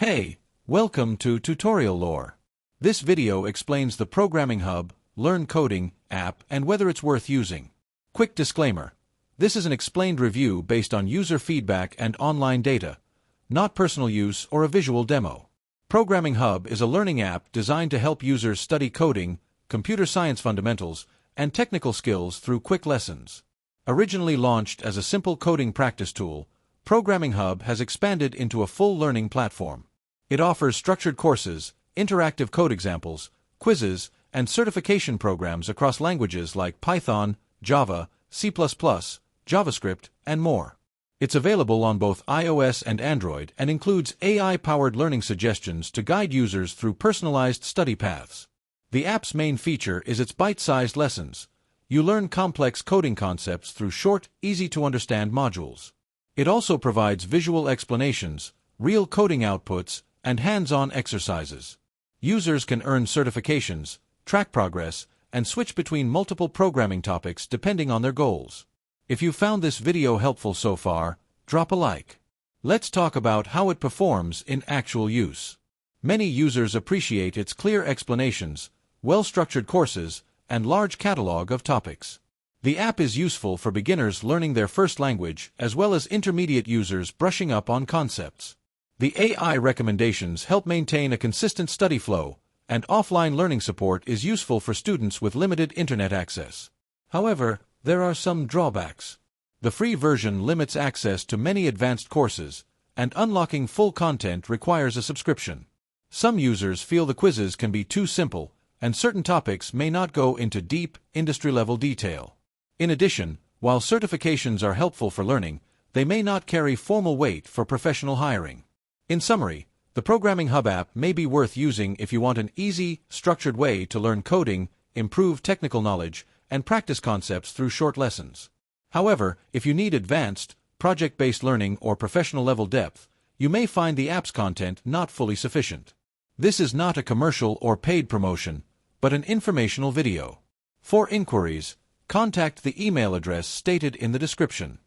Hey, welcome to Tutorial Lore. This video explains the Programming Hub, Learn Coding app and whether it's worth using. Quick disclaimer. This is an explained review based on user feedback and online data, not personal use or a visual demo. Programming Hub is a learning app designed to help users study coding, computer science fundamentals, and technical skills through quick lessons. Originally launched as a simple coding practice tool, Programming Hub has expanded into a full learning platform. It offers structured courses, interactive code examples, quizzes, and certification programs across languages like Python, Java, C++, JavaScript, and more. It's available on both iOS and Android and includes AI-powered learning suggestions to guide users through personalized study paths. The app's main feature is its bite-sized lessons. You learn complex coding concepts through short, easy-to-understand modules. It also provides visual explanations, real coding outputs, and hands-on exercises. Users can earn certifications, track progress, and switch between multiple programming topics depending on their goals. If you found this video helpful so far, drop a like. Let's talk about how it performs in actual use. Many users appreciate its clear explanations, well-structured courses, and large catalog of topics. The app is useful for beginners learning their first language as well as intermediate users brushing up on concepts. The AI recommendations help maintain a consistent study flow, and offline learning support is useful for students with limited internet access. However, there are some drawbacks. The free version limits access to many advanced courses, and unlocking full content requires a subscription. Some users feel the quizzes can be too simple, and certain topics may not go into deep, industry-level detail. In addition, while certifications are helpful for learning, they may not carry formal weight for professional hiring. In summary, the Programming Hub app may be worth using if you want an easy, structured way to learn coding, improve technical knowledge, and practice concepts through short lessons. However, if you need advanced, project-based learning or professional-level depth, you may find the app's content not fully sufficient. This is not a commercial or paid promotion, but an informational video. For inquiries, contact the email address stated in the description.